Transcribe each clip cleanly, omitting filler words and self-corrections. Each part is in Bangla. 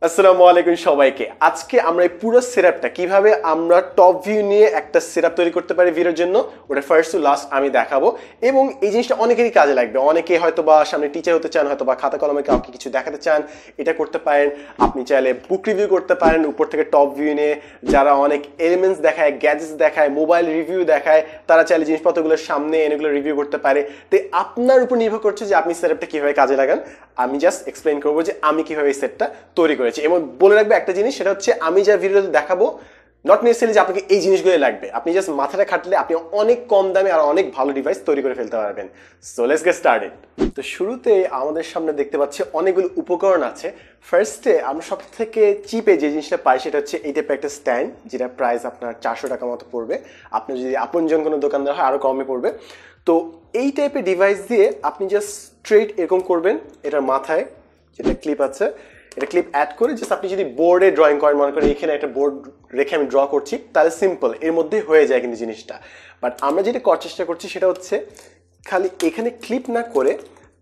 আসসালামু আলাইকুম সবাইকে। আজকে আমরা এই পুরো সেটআপটা কিভাবে আমরা টপ ভিউ নিয়ে একটা সেটআপ তৈরি করতে পারি ভিডিওর জন্য, ওটা ফার্স্ট টু লাস্ট আমি দেখাবো। এবং এই জিনিসটা অনেকেরই কাজে লাগবে। অনেকে হয়তো বা সামনে টিচার হতে চান, হয়তো বা খাতা কলমে কাউকে কিছু দেখাতে চান, এটা করতে পারেন। আপনি চাইলে বুক রিভিউ করতে পারেন উপর থেকে টপ ভিউ নিয়ে। যারা অনেক এলিমেন্টস দেখায়, গ্যাজেটস দেখায়, মোবাইল রিভিউ দেখায়, তারা চাইলে জিনিসপত্রগুলোর সামনে এনেগুলো রিভিউ করতে পারে। তো আপনার উপর নির্ভর করছে যে আপনি সেটআপটা কিভাবে কাজে লাগান। আমি জাস্ট এক্সপ্লেইন করবো যে আমি কিভাবে এই সেটটা তৈরি করেছি। এবং বলে রাখবো একটা জিনিস, সেটা হচ্ছে আমি যা ভিডিওতে দেখাবো নট নেসেসারিলি যে আপনাকে এই জিনিসগুলো লাগবে। আপনি জাস্ট মাথাটা খাটলে আপনি অনেক কম দামে আর অনেক ভালো ডিভাইস তৈরি করে ফেলতে পারবেন। So let's get started. তো শুরুতে আমাদের সামনে দেখতে পাচ্ছি অনেকগুলো উপকরণ আছে। ফার্স্টে আমরা সব থেকে চিপে যে জিনিসটা পাই সেটা হচ্ছে এই টাইপের একটা স্ট্যান্ড, যেটা প্রাইস আপনার 400 টাকা মতো পড়বে। আপনি যদি আপনজন কোনো দোকানদার হয় আরও কমে পড়বে। তো এই টাইপের ডিভাইস দিয়ে আপনি জাস্ট স্ট্রেট এরকম করবেন, এটার মাথায় যেটা ক্লিপ আছে এটা ক্লিপ অ্যাড করে জাস্ট আপনি যদি বোর্ডে ড্রয়িং করেন, মনে করেন এখানে একটা বোর্ড রেখে আমি ড্র করছি, তাহলে সিম্পল এর মধ্যেই হয়ে যায় কিন্তু জিনিসটা। বাট আমরা যেটা করার চেষ্টা করছি সেটা হচ্ছে খালি এখানে ক্লিপ না করে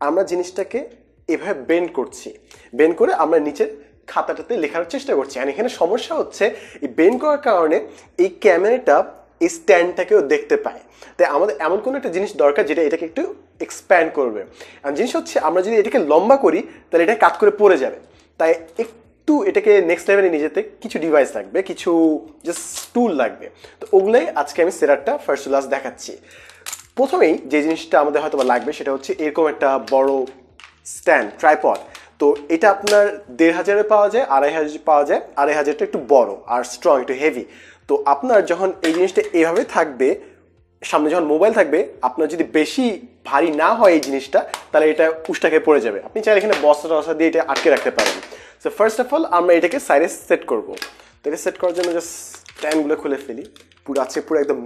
আমরা জিনিসটাকে এভাবে বেন্ড করছি। বেন্ড করে আমরা নিচের খাতাটাতে লেখার চেষ্টা করছি। আর এখানে সমস্যা হচ্ছে এই বেন্ড করার কারণে এই ক্যামেরাটা এই স্ট্যান্ডটাকেও দেখতে পায়। তাই আমাদের এমন কোনো একটা জিনিস দরকার যেটা এটাকে একটু এক্সপ্যান্ড করবে। আর জিনিস হচ্ছে আমরা যদি এটাকে লম্বা করি তাহলে এটা কাট করে পড়ে যাবে। তাই একটু এটাকে নেক্সট লেভেলে নিয়ে যেতে কিছু ডিভাইস লাগবে, কিছু জাস্ট টুল লাগবে। তো ওগুলোই আজকে আমি সেটআপটা ফার্স্ট টু লাস্ট দেখাচ্ছি। প্রথমেই যে জিনিসটা আমাদের হয়তো লাগবে সেটা হচ্ছে এরকম একটা বড় স্ট্যান্ড, ট্রাইপড। তো এটা আপনার 1500 পাওয়া যায়, 2500 পাওয়া যায়। 2500টা একটু বড় আর স্ট্রং, একটু হেভি। তো আপনার যখন এই জিনিসটা এভাবে থাকবে, সামনে যখন মোবাইল থাকবে, আপনার যদি বেশি ভারী না হয় এই জিনিসটা, তাহলে এটা উষ্টাকে পড়ে যাবে। আপনি চাইলে এখানে বস্তা টস্তা দিয়ে এটা আটকে রাখতে পারেন। সো ফার্স্ট অফ অল আমরা এটাকে সাইডে সেট করবো। তো এটা সেট করার জন্য জাস্ট স্ট্যান্ডগুলো খুলে ফেলি। পুরো একদম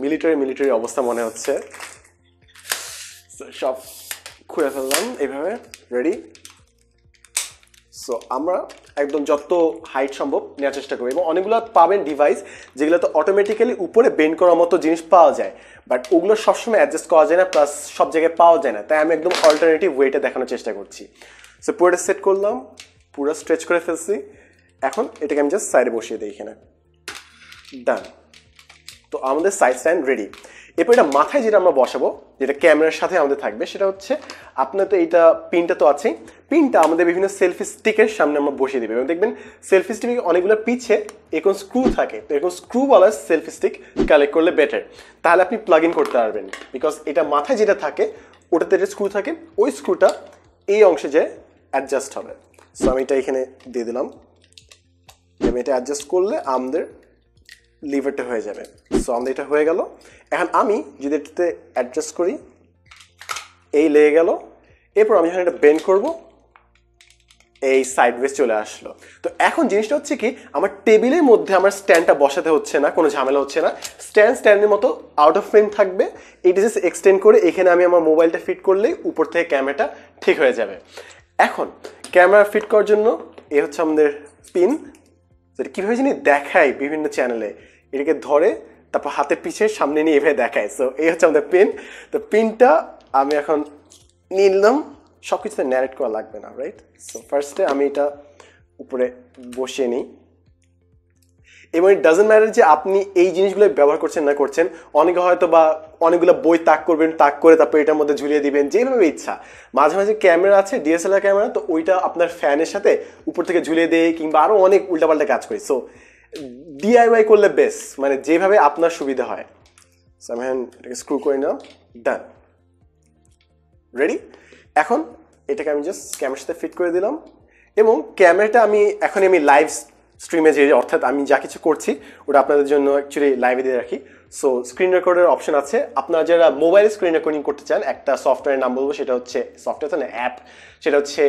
মিলিটারি অবস্থা মনে হচ্ছে। সব খুলে ফেললাম এইভাবে, রেডি। সো আমরা একদম যত হাইট সম্ভব নেওয়ার চেষ্টা করি। এবং অনেকগুলো পাবেন ডিভাইস যেগুলোতে অটোমেটিক্যালি উপরে বেন্ড করার মতো জিনিস পাওয়া যায়, বাট ওগুলো সবসময় অ্যাডজাস্ট করা যায় না, প্লাস সব জায়গায় পাওয়া যায় না। তাই আমি একদম অল্টারনেটিভ ওয়েটা দেখানোর চেষ্টা করছি। সো পুরোটা সেট করলাম, পুরো স্ট্রেচ করে ফেলছি। এখন এটাকে আমি জাস্ট সাইডে বসিয়ে দিই এখানে, ডান। তো আমাদের সাইড স্ট্যান্ড রেডি। এরপর এটা মাথায় যেটা আমরা বসাবো, যেটা ক্যামেরার সাথে আমাদের থাকবে, সেটা হচ্ছে আপনার তো এইটা পিনটা তো আছেই। পিনটা আমাদের বিভিন্ন সেলফি স্টিকের সামনে আমরা বসিয়ে দেবো। এবং দেখবেন সেলফি স্টিক অনেকগুলো পিছে এরকম স্ক্রু থাকে। তো এরকম স্ক্রুওয়ালা সেলফি স্টিক কালেক্ট করলে বেটার, তাহলে আপনি প্লাগ ইন করতে পারবেন। বিকজ এটা মাথায় যেটা থাকে ওটাতে একটা স্ক্রু থাকে, ওই স্ক্রুটা এই অংশে যে অ্যাডজাস্ট হবে। সো আমি এটা এখানে দিয়ে দিলাম। আমি এটা অ্যাডজাস্ট করলে আমাদের লিভারটা হয়ে যাবে। সো আমাদের এটা হয়ে গেল। এখন আমি যদি এটাতে অ্যাডজাস্ট করি, এই লেগে গেল। এরপর আমি যখন এটা বেন্ড করবো, এই সাইডওয়েজ চলে আসলো। তো এখন জিনিসটা হচ্ছে কি, আমার টেবিলের মধ্যে আমার স্ট্যান্ডটা বসাতে হচ্ছে না, কোনো ঝামেলা হচ্ছে না। স্ট্যান্ডের মতো আউট অফ ফ্রেম থাকবে। এইটা জাস্ট এক্সটেন্ড করে এখানে আমি আমার মোবাইলটা ফিট করলেই উপর থেকে ক্যামেরাটা ঠিক হয়ে যাবে। এখন ক্যামেরা ফিট করার জন্য এই হচ্ছে আমাদের পিন। যেটা কীভাবে জানি দেখায় বিভিন্ন চ্যানেলে, এটাকে ধরে তারপর হাতের পিছে সামনে নিয়ে এভাবে দেখায়। সো এই হচ্ছে আমাদের পিন। তো পিনটা আমি এখন নিয়ে নিলাম। সব কিছুতে ন্যারেট করা লাগবে না, রাইট? সো ফার্স্টে আমি এটা উপরে বসিয়ে নিই। এবং ইট ডাজন্ট ম্যাটার যে আপনি এই জিনিসগুলো ব্যবহার করছেন না করছেন। অনেকে হয়তো বা অনেকগুলো বই তাক করবেন, তাক করে তারপর এটার মধ্যে ঝুলিয়ে দিবেন, যেভাবে ইচ্ছা। মাঝে মাঝে ক্যামেরা আছে, ডিএসএলআর ক্যামেরা, তো ওইটা আপনার ফ্যানের সাথে উপর থেকে ঝুলিয়ে দেয়, কিংবা আরও অনেক উল্টাপাল্টা কাজ করি। সো ডিআইওয়াই করলে বেস্ট, মানে যেভাবে আপনার সুবিধা হয়। সো আমি এটাকে স্ক্রু করে নিলাম, ডান, রেডি। এখন এটাকে আমি জাস্ট ক্যামেরার সাথে ফিট করে দিলাম। এবং ক্যামেরাটা আমি লাইভ স্ট্রিমে, যে অর্থাৎ আমি যা কিছু করছি ওটা আপনাদের জন্য অ্যাকচুয়ালি লাইভে দিয়ে রাখি। সো স্ক্রিন রেকর্ডের অপশন আছে। আপনারা যারা মোবাইলে স্ক্রিন রেকর্ডিং করতে চান, একটা সফটওয়্যারের নাম বলবো, সেটা হচ্ছে সফটওয়্যার তো না, অ্যাপ। সেটা হচ্ছে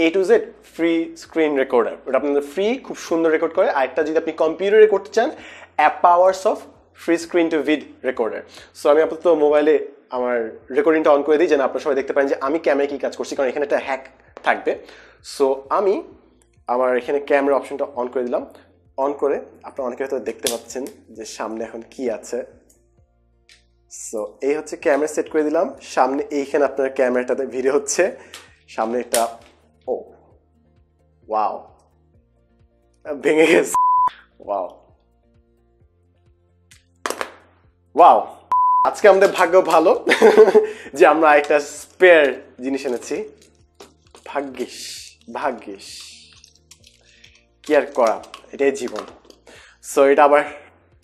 A to Z free screen recorder. ওটা আপনাদের ফ্রি, খুব সুন্দর রেকর্ড করে। আরেকটা যদি আপনি কম্পিউটারে করতে চান, Apowersoft free screen to video recorder. So আমি আপাতত মোবাইলে আমার রেকর্ডিংটা অন করে দিই, যেন আপনারা সবাই দেখতে পারেন যে আমি ক্যামেরায় কী কাজ করছি, কারণ এখানে একটা হ্যাক থাকবে। সো আমি আমার এখানে ক্যামেরা অপশনটা অন করে দিলাম। অন করে আপনারা অনেকে হয়তো দেখতে পাচ্ছেন যে সামনে এখন কি আছে। সো এই হচ্ছে ক্যামেরা সেট করে দিলাম। সামনে এইখানে আপনার ক্যামেরাটাতে ভিডিও হচ্ছে, সামনে একটা, ও ওয়াও, ভেঙে গেছে ওয়াও ওয়াও আজকে আমাদের ভাগ্য ভালো যে আমরা একটা স্পেয়ার জিনিস এনেছি ভাগ্যিস ভাগ্যিস কি আর করা এটাই জীবন সো এটা আবার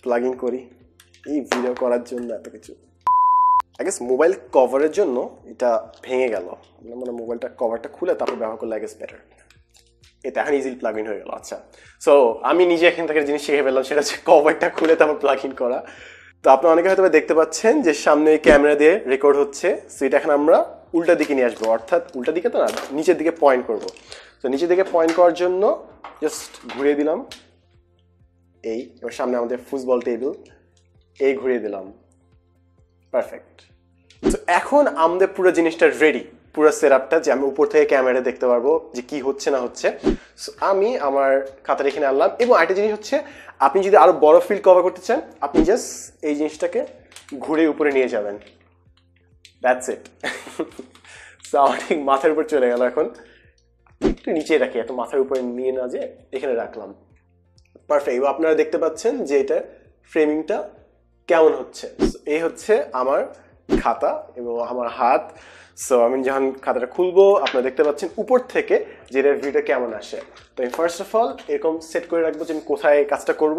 প্লাগ ইন করি এই ভিডিও করার জন্য এত কিছু আই গেস মোবাইল কভারের জন্য এটা ভেঙে গেল মানে মোবাইলটা কভারটা খুলে তারপর ব্যবহার করলে আই গেস বেটার এটা এখন ইজিলি প্লাগ ইন হয়ে গেল আচ্ছা সো আমি নিজে এখান থেকে জিনিস শিখে ফেললাম সেটা হচ্ছে কভারটা খুলে তারপর প্লাগ ইন করা তো আপনারা অনেকে হয়তো দেখতে পাচ্ছেন যে সামনে ওই ক্যামেরা দিয়ে রেকর্ড হচ্ছে সো এটা এখন আমরা উল্টা দিকে নিয়ে আসবো অর্থাৎ উল্টা দিকে তো না নিচের দিকে পয়েন্ট করবো তো নিচের দিকে পয়েন্ট করার জন্য জাস্ট ঘুরিয়ে দিলাম এই এবার সামনে আমাদের ফুটবল টেবিল এই ঘুরিয়ে দিলাম পারফেক্ট তো এখন আমাদের পুরো জিনিসটা রেডি পুরো সেটআপটা যে আমি উপর থেকে ক্যামেরা দেখতে পারবো যে কি হচ্ছে না হচ্ছে সো আমি আমার খাতাটা এখানে আনলাম এবং আরেকটা জিনিস হচ্ছে আপনি যদি আরো বড় ফিল্ড কভার করতে চান আপনি জাস্ট এই জিনিসটাকে ঘুরে উপরে নিয়ে যাবেন দ্যাটস ইট সো আমার ঠিক মাথার উপর চলে গেল এখন একটু নিচে রাখি এত মাথার উপরে নিয়ে না যে এখানে রাখলাম পারফেক্ট এবার আপনারা দেখতে পাচ্ছেন যে এটা ফ্রেমিংটা কেমন হচ্ছে এই হচ্ছে আমার খাতা এবং আমার হাত সো আমি যখন খাতাটা খুলবো আপনারা দেখতে পাচ্ছেন উপর থেকে যে এর ভিউটা কেমন আসে তো আমি ফার্স্ট অফ অল এরকম সেট করে রাখবো যে আমি কোথায় কাজটা করব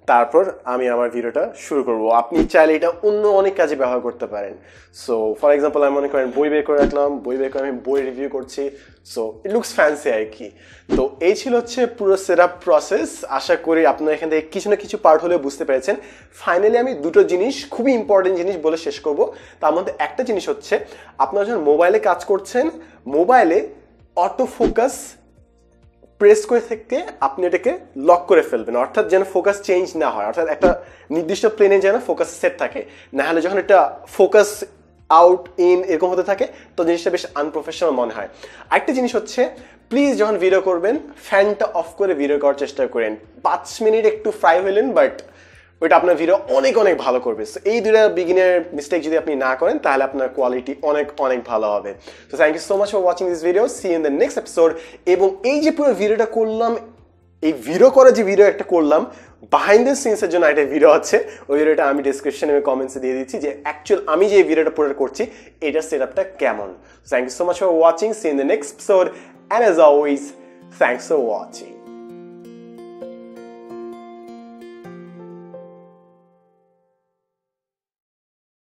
তারপর আমি আমার ভিডিওটা শুরু করব আপনি চাইলে এটা অন্য অনেক কাজে ব্যবহার করতে পারেন সো ফর এক্সাম্পল আমি মনে করেন বই বের করে রাখলাম বই বের করে আমি বই রিভিউ করছি সো ইট লুকস ফ্যান্সি আর কি তো এই ছিল হচ্ছে পুরো সেটআপ প্রসেস আশা করি আপনারা এখান থেকে কিছু না কিছু পার্ট হলেও বুঝতে পেরেছেন ফাইনালি আমি দুটো জিনিস খুবই ইম্পর্টেন্ট জিনিস বলে শেষ করব তার মধ্যে একটা জিনিস হচ্ছে আপনারা যখন মোবাইলে কাজ করছেন মোবাইলে অটো ফোকাস প্রেস করে থেকে আপনি এটাকে লক করে ফেলবেন অর্থাৎ যেন ফোকাস চেঞ্জ না হয় অর্থাৎ একটা নির্দিষ্ট প্লেনে যেন ফোকাস সেট থাকে না হলে যখন এটা ফোকাস আউট ইন এরকম হতে থাকে তো জিনিসটা বেশ আনপ্রফেশনাল মনে হয় আরেকটা জিনিস হচ্ছে প্লিজ যখন ভিডিও করবেন ফ্যানটা অফ করে ভিডিও করার চেষ্টা করেন 5 মিনিট একটু ফ্রাই হলেন বাট ওইটা আপনার ভিডিও অনেক অনেক ভালো করবে সো এই দুটা বিগিনার মিস্টেক যদি আপনি না করেন তাহলে আপনার কোয়ালিটি অনেক অনেক ভালো হবে so thank you so much for watching this video see in the next episode এবং এই যে পুরো ভিডিওটা করলাম এই ভিডিও করা যে ভিডিও একটা করলাম বিহাইন্ড দ্য সিনসের জন্য একটা ভিডিও আছে ওই ভিডিওটা আমি ডিসক্রিপশনে এবং কমেন্টসে দিয়ে দিচ্ছি যে অ্যাকচুয়াল আমি যে ভিডিওটা পুরো করছি এটার সেটআপটা কেমন thank you so much for watching see in the next episode and as always thanks for watching